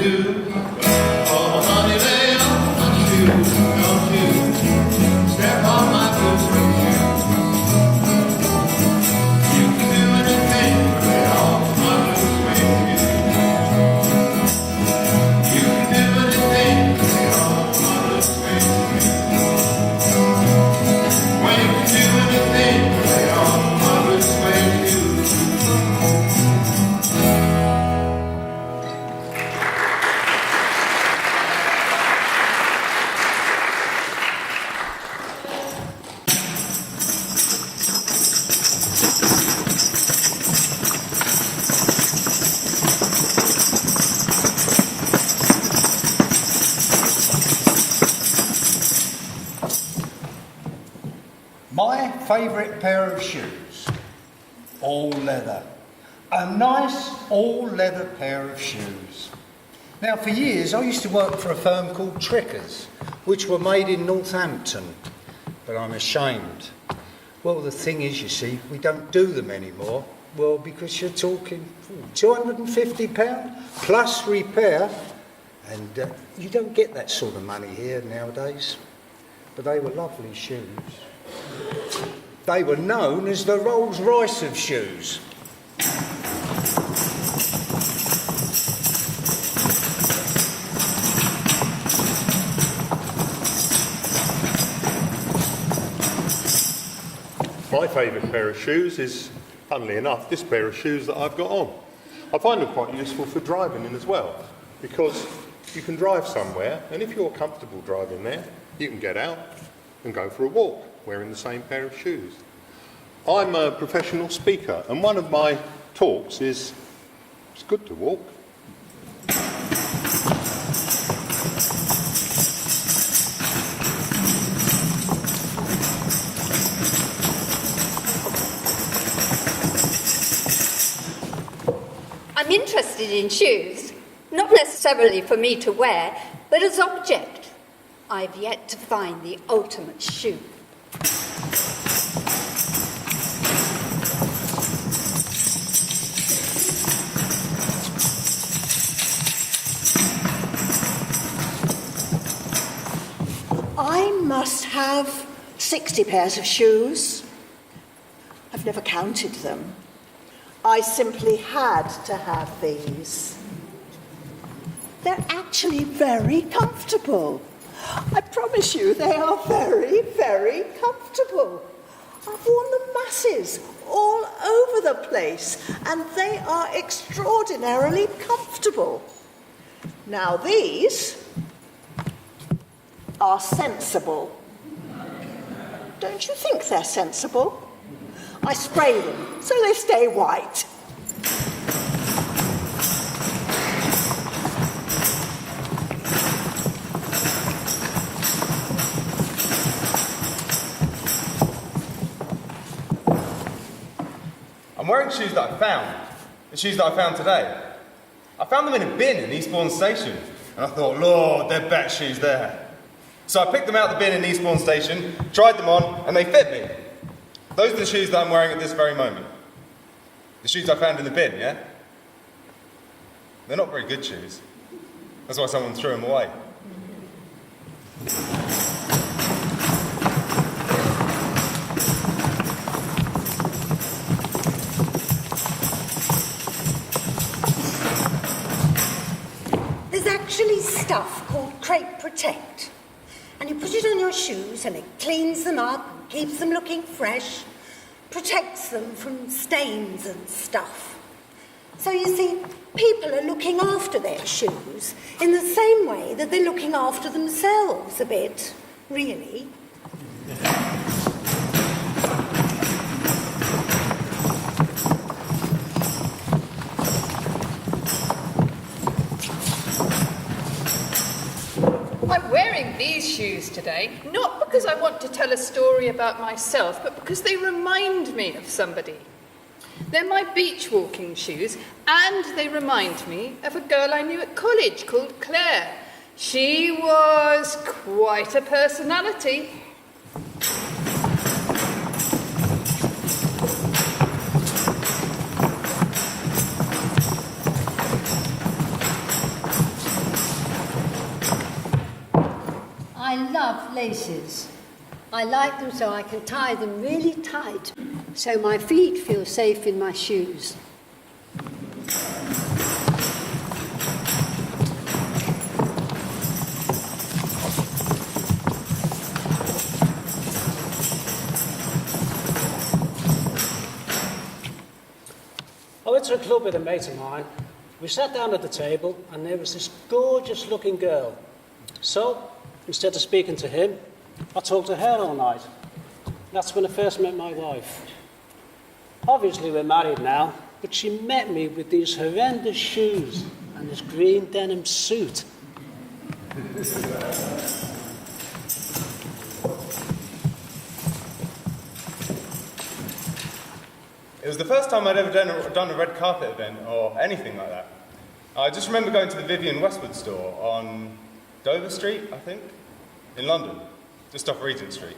do. Oh, honey, lay on my shoes, don't you step on my boots with you. You can do anything, lay on my boots with you. You can do anything, lay on my boots with you. Well, you can do anything, lay on my boots with you. My favourite pair of shoes, all leather. A nice all leather pair of shoes. Now for years I used to work for a firm called Trickers, which were made in Northampton, but I'm ashamed. Well, the thing is, you see, we don't do them anymore. Well, because you're talking £250 plus repair, and you don't get that sort of money here nowadays. But they were lovely shoes. They were known as the Rolls Royce of shoes. My favourite pair of shoes is, funnily enough, this pair of shoes that I've got on. I find them quite useful for driving in as well, because you can drive somewhere, and if you're comfortable driving there, you can get out and go for a walk wearing the same pair of shoes. I'm a professional speaker, and one of my talks is, it's good to walk. I'm interested in shoes, not necessarily for me to wear, but as object. I've yet to find the ultimate shoe. I must have 60 pairs of shoes. I've never counted them. I simply had to have these. They're actually very comfortable. I promise you, they are very, very comfortable. I've worn them masses all over the place, and they are extraordinarily comfortable. Now these are sensible. Don't you think they're sensible? I spray them so they stay white. I'm wearing shoes that I found. The shoes that I found today. I found them in a bin in Eastbourne Station. And I thought, Lord, they're better shoes there. So I picked them out of the bin in Eastbourne Station, tried them on, and they fit me. Those are the shoes that I'm wearing at this very moment. The shoes I found in the bin, yeah? They're not very good shoes. That's why someone threw them away. There's actually stuff called Crepe Protect. And you put it on your shoes and it cleans them up, keeps them looking fresh, protects them from stains and stuff. So you see, people are looking after their shoes in the same way that they're looking after themselves a bit, really. I'm wearing these shoes today, not because I want to tell a story about myself, but because they remind me of somebody. They're my beach walking shoes, and they remind me of a girl I knew at college called Claire. She was quite a personality. I love laces. I like them so I can tie them really tight, so my feet feel safe in my shoes. I went to a club with a mate of mine. We sat down at the table and there was this gorgeous looking girl. So, instead of speaking to him, I talked to her all night. That's when I first met my wife. Obviously we're married now, but she met me with these horrendous shoes and this green denim suit. It was the first time I'd ever done a red carpet event or anything like that. I just remember going to the Vivian Westwood store on Dover Street, I think, in London, just off Regent Street.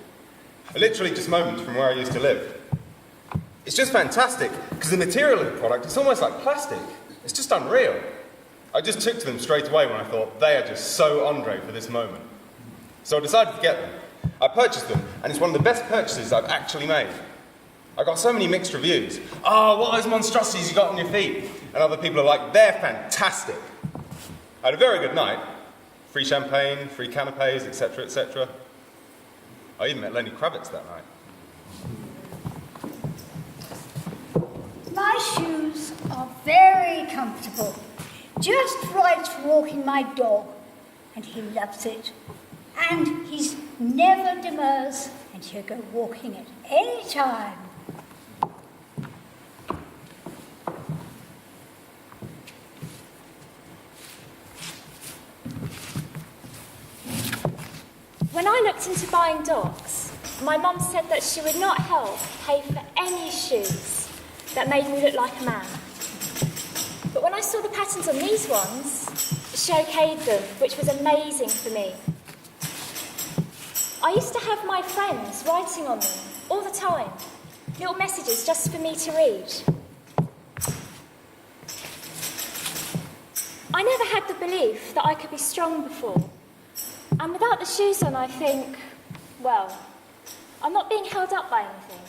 Literally just moments from where I used to live. It's just fantastic, because the material of the product is almost like plastic. It's just unreal. I just took to them straight away when I thought they are just so Andre for this moment. So I decided to get them. I purchased them, and it's one of the best purchases I've actually made. I got so many mixed reviews. Oh, what are those monstrosities you got on your feet? And other people are like, they're fantastic. I had a very good night. Free champagne, free canapes, etc., etc. I even met Lenny Kravitz that night. My shoes are very comfortable. Just right for walking my dog, and he loves it. And he's never demurs, and he'll go walking at any time. When I looked into buying dogs, my mum said that she would not help pay for any shoes that made me look like a man. But when I saw the patterns on these ones, she okayed them, which was amazing for me. I used to have my friends writing on them all the time, little messages just for me to read. I never had the belief that I could be strong before. And without the shoes on, I think, well, I'm not being held up by anything.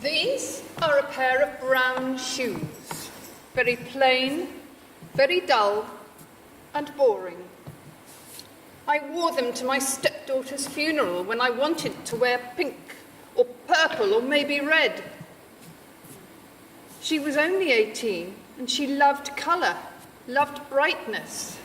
These are a pair of brown shoes. Very plain, very dull, and boring. I wore them to my stepdaughter's funeral when I wanted to wear pink, or purple, or maybe red. She was only 18, and she loved colour, loved brightness.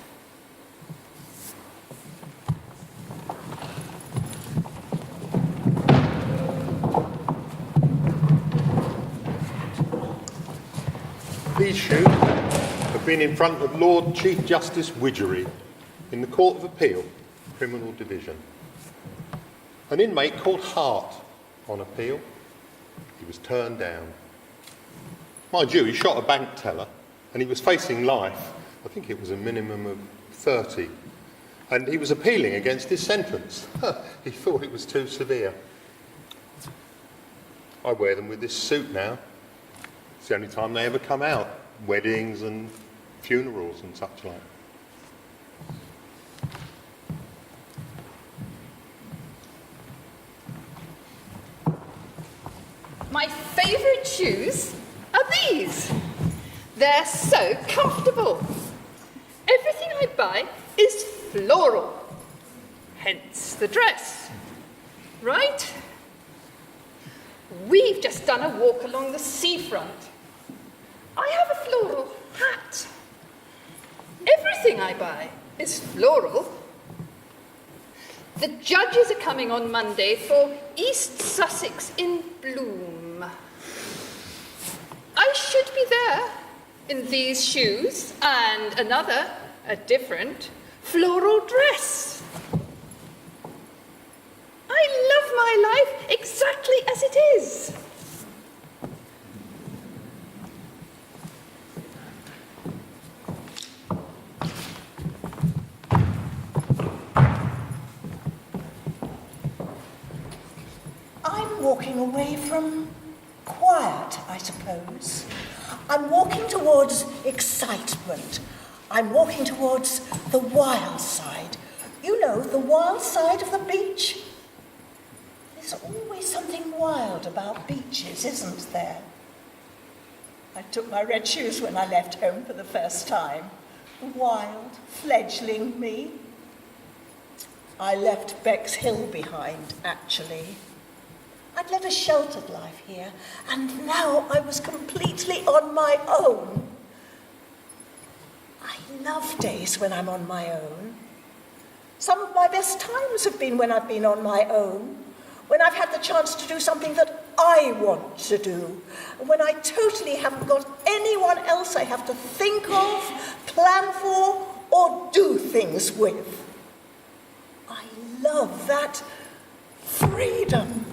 These shoes have been in front of Lord Chief Justice Widgery in the Court of Appeal, Criminal Division. An inmate called Hart on appeal. He was turned down. Mind you, he shot a bank teller and he was facing life. I think it was a minimum of 30. And he was appealing against his sentence. He thought it was too severe. I wear them with this suit now. It's the only time they ever come out. Weddings and funerals and such like. My favourite shoes are these. They're so comfortable. Everything I buy is floral. Hence the dress. Right? We've just done a walk along the seafront. I have a floral hat. Everything I buy is floral. The judges are coming on Monday for East Sussex in Bloom. I should be there in these shoes and another, a different, floral dress. I love my life exactly as it is. I'm walking away from quiet, I suppose. I'm walking towards excitement. I'm walking towards the wild side. You know, the wild side of the beach. There's always something wild about beaches, isn't there? I took my red shoes when I left home for the first time. Wild, fledgling me. I left Bexhill behind, actually. I'd led a sheltered life here, and now I was completely on my own. I love days when I'm on my own. Some of my best times have been when I've been on my own, when I've had the chance to do something that I want to do, when I totally haven't got anyone else I have to think of, plan for, or do things with. I love that freedom.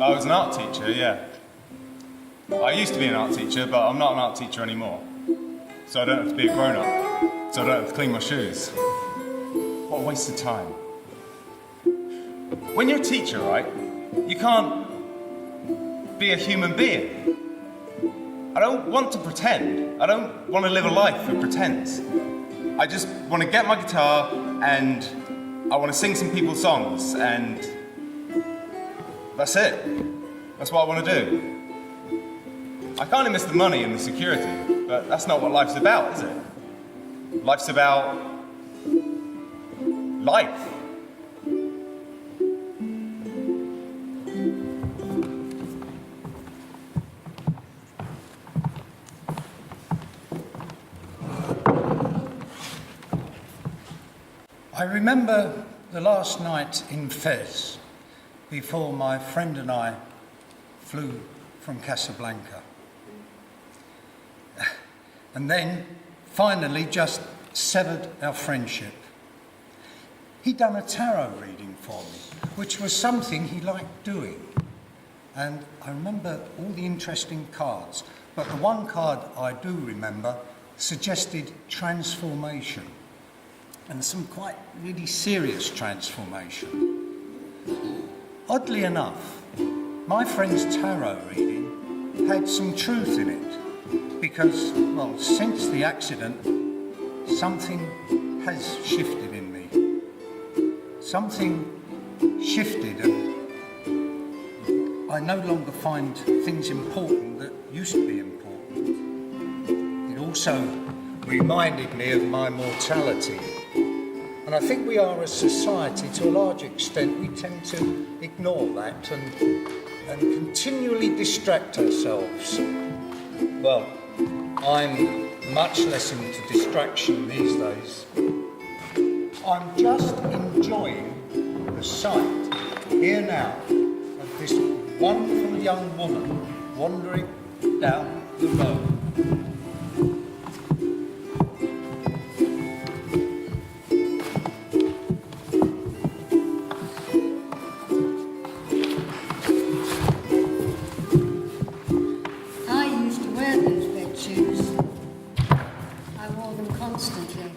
I was an art teacher, yeah. I used to be an art teacher, but I'm not an art teacher anymore. So I don't have to be a grown-up. So I don't have to clean my shoes. What a waste of time. When you're a teacher, right, you can't be a human being. I don't want to pretend. I don't want to live a life of pretense. I just want to get my guitar and I want to sing some people's songs, and that's it. That's what I want to do. I kind of miss the money and the security, but that's not what life's about, is it? Life's about life. I remember the last night in Fez before my friend and I flew from Casablanca. And then finally just severed our friendship. He'd done a tarot reading for me, which was something he liked doing. And I remember all the interesting cards, but the one card I do remember suggested transformation, and some quite really serious transformation. Oddly enough, my friend's tarot reading had some truth in it, because, well, since the accident, something has shifted in me. Something shifted, and I no longer find things important that used to be important. It also reminded me of my mortality. And I think we are, as society, to a large extent, we tend to ignore that and continually distract ourselves. Well, I'm much less into distraction these days. I'm just enjoying the sight, here now, of this wonderful young woman wandering down the road.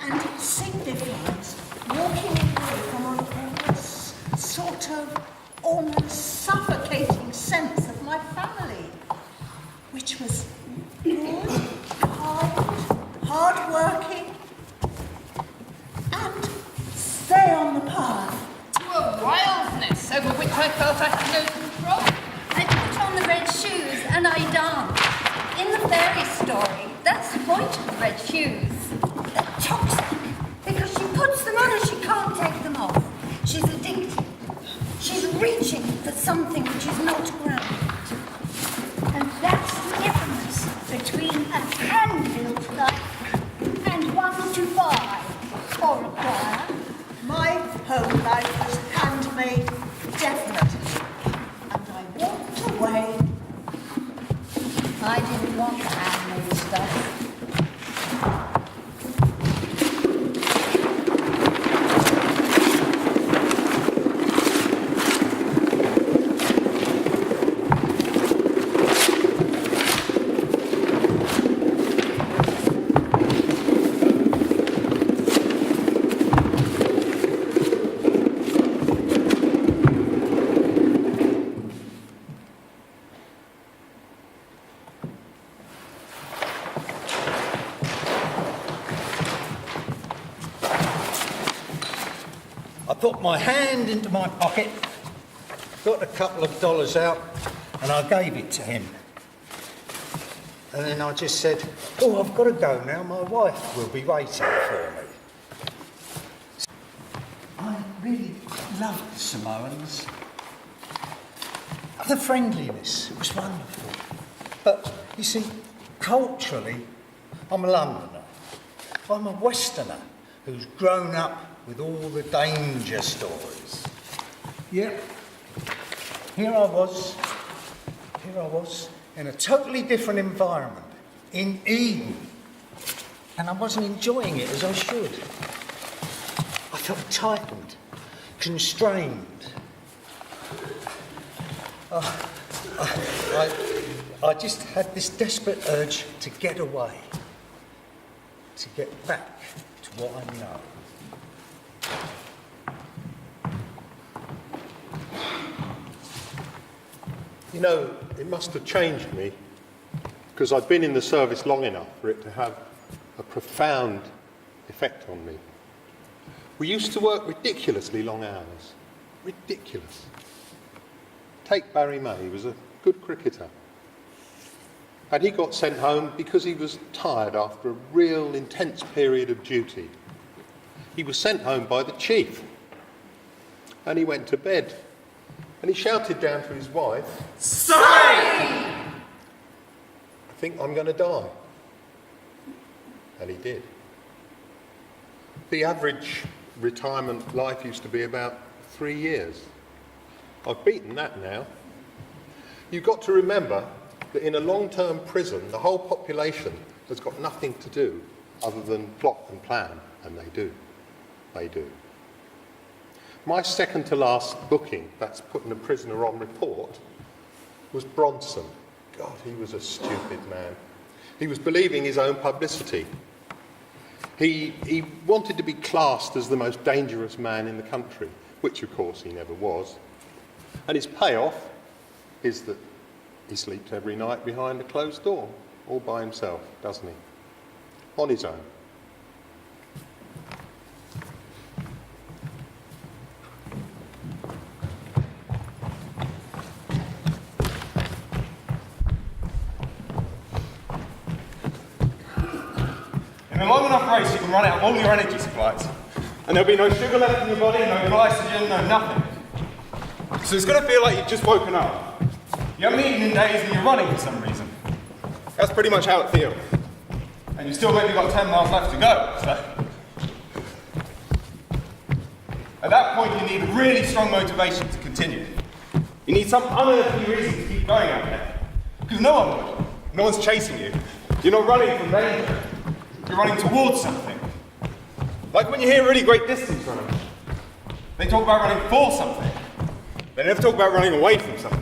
And it signifies walking away from an almost suffocating sense of my family, which was good, kind, hard-working, and stay on the path. To a wildness over which I felt I had no control. I put on the red shoes and I danced. In the fairy story, that's the point of the red shoes. They're toxic because she puts them on and she can't take them off. She's addicted. She's reaching for something which is not grounded. And that's the difference between a hand-built life and one to buy or acquire. My home life was handmade, definitely. And I walked away. I didn't want the handmade stuff. put my hand into my pocket, got a couple of dollars out, and I gave it to him. And then I just said, oh, I've got to go now, my wife will be waiting for me. I really loved Samoans. The friendliness, it was wonderful. But, you see, culturally, I'm a Londoner. I'm a Westerner who's grown up with all the danger stories. Yeah, here I was, in a totally different environment, in Eden, and I wasn't enjoying it as I should. I felt tightened, constrained. I just had this desperate urge to get away, to get back to what I know. You know, it must have changed me because I'd been in the service long enough for it to have a profound effect on me. We used to work ridiculously long hours. Ridiculous. Take Barry May, he was a good cricketer. And he got sent home because he was tired after a real intense period of duty. He was sent home by the chief. And he went to bed. And he shouted down to his wife, "Stay! I think I'm going to die." And he did. The average retirement life used to be about 3 years. I've beaten that now. You've got to remember that in a long-term prison, the whole population has got nothing to do other than plot and plan, and they do. They do. My second to last booking, that's putting a prisoner on report, was Bronson. God, he was a stupid man. He was believing his own publicity. He wanted to be classed as the most dangerous man in the country, which of course he never was. And his payoff is that he sleeps every night behind a closed door, all by himself, doesn't he? On his own. In a long enough race, you can run out of all your energy supplies. And there'll be no sugar left in your body, no glycogen, no nothing. So it's going to feel like you've just woken up. You haven't eaten in days and you're running for some reason. That's pretty much how it feels. And you've still maybe got 10 miles left to go, so... At that point, you need really strong motivation to continue. You need some unearthly reason to keep going out there. Because no one would. No one's chasing you. You're not running from danger. You're running towards something. Like when you hear really great distance runners. They talk about running for something. They never talk about running away from something.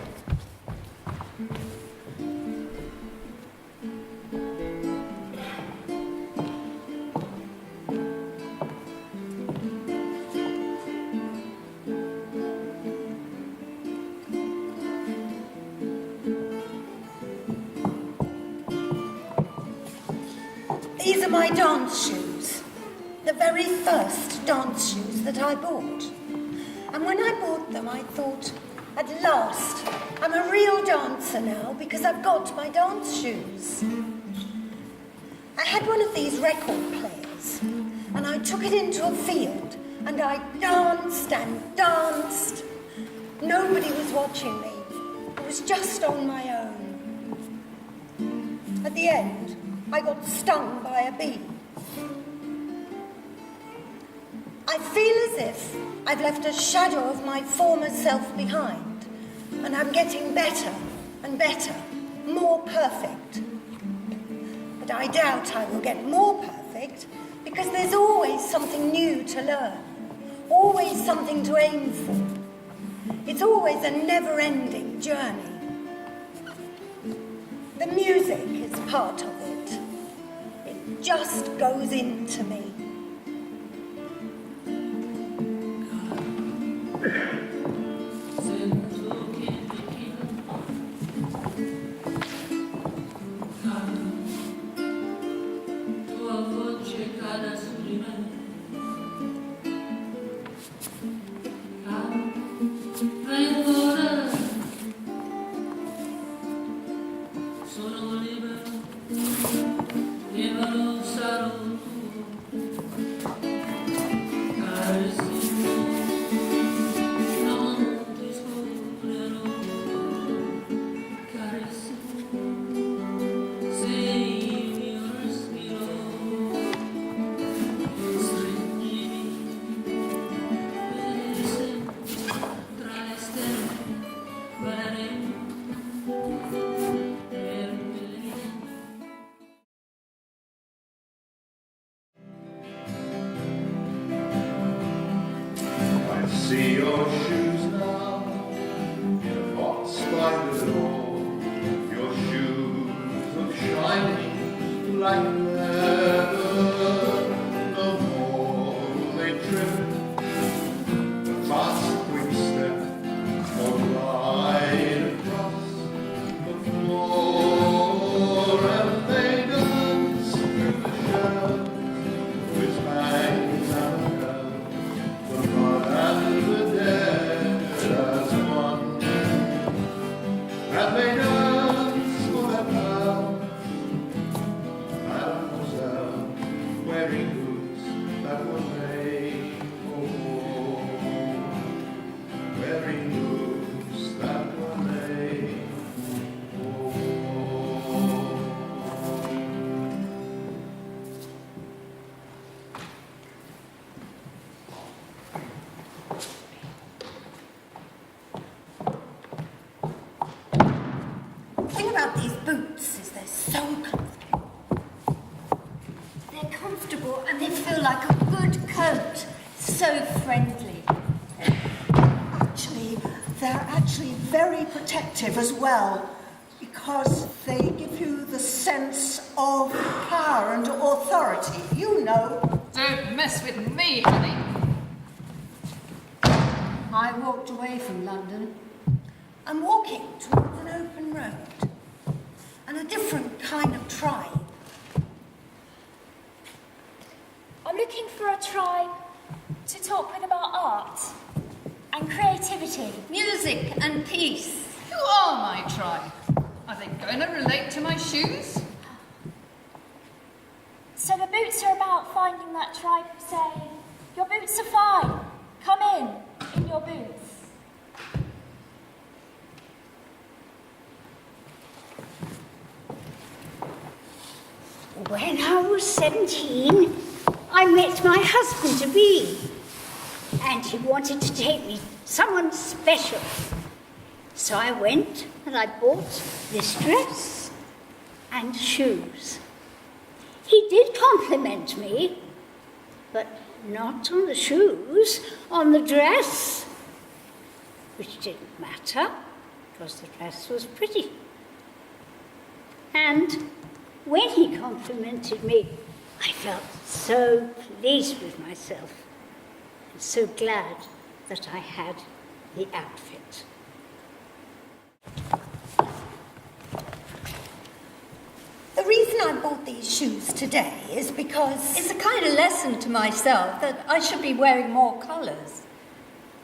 These are my dance shoes. The very first dance shoes that I bought. And when I bought them, I thought, at last, I'm a real dancer now because I've got my dance shoes. I had one of these record players, and I took it into a field, and I danced and danced. Nobody was watching me. I was just on my own. At the end, I got stung by a bee. I feel as if I've left a shadow of my former self behind, and I'm getting better and better, more perfect. But I doubt I will get more perfect because there's always something new to learn, always something to aim for. It's always a never-ending journey. The music is part of it. It just goes into me. I see your shoes now in a box by the door. Your shoes of shining like leather. No more will they trip the fast quick step or glide across the floor. And they dance through the shadows with bangs and bells. The mud and the dead as one, and they dance for their pals. Mademoiselle, wearing boots that were made for war, wearing boots that were made for war. The thing about these boots is they're so comfortable. They're comfortable and they feel like a good coat. So friendly. Actually, they're actually very protective as well, because they give you the sense of power and authority. You know. Don't mess with me, honey. I walked away from London. I'm walking towards an open road and a different kind of tribe. I'm looking for a tribe to talk with about art and creativity. Music and peace. Who are my tribe? Are they going to relate to my shoes? So the boots are about finding that tribe who say, your boots are fine, come in your boots. When I was 17, I met my husband-to-be, and he wanted to take me someone special. So I went and I bought this dress and shoes. He did compliment me, but not on the shoes, on the dress, which didn't matter, because the dress was pretty. And when he complimented me, I felt so pleased with myself and so glad that I had the outfit. The reason I bought these shoes today is because... It's a kind of lesson to myself that I should be wearing more colours.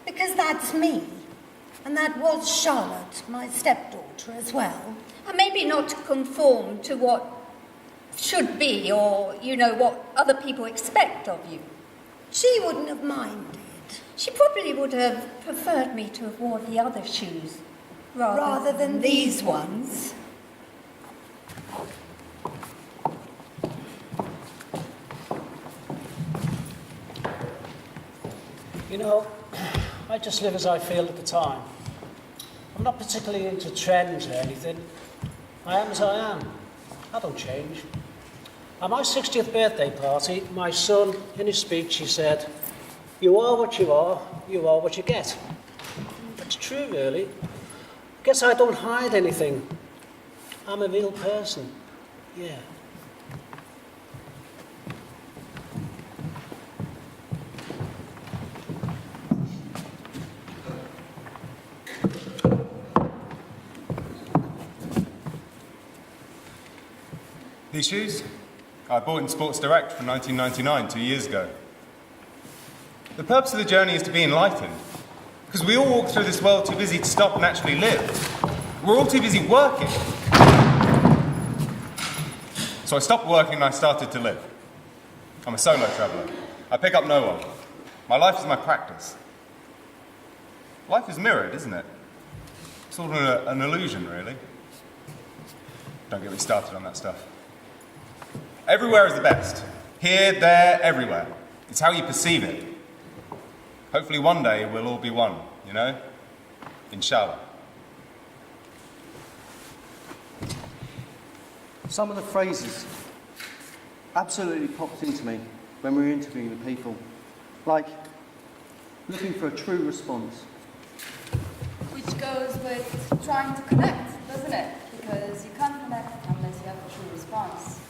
Because that's me. And that was Charlotte, my stepdaughter, as well. And maybe not to conform to what should be or, what other people expect of you. She wouldn't have minded. She probably would have preferred me to have worn the other shoes rather than these ones. You know, I just live as I feel at the time. I'm not particularly into trends or anything. I am as I am. I don't change. At my 60th birthday party, my son, in his speech, he said, "You are what you are what you get." That's true, really. Guess I don't hide anything. I'm a real person. Yeah. These shoes? I bought in Sports Direct from 1999, 2 years ago. The purpose of the journey is to be enlightened. Because we all walk through this world too busy to stop and actually live. We're all too busy working. So I stopped working and I started to live. I'm a solo traveller. I pick up no one. My life is my practice. Life is mirrored, isn't it? Sort of an illusion, really. Don't get me started on that stuff. Everywhere is the best. Here, there, everywhere. It's how you perceive it. Hopefully one day we'll all be one, you know? Inshallah. Some of the phrases absolutely popped into me when we were interviewing the people. Like, looking for a true response. Which goes with trying to connect, doesn't it? Because you can't connect unless you have a true response.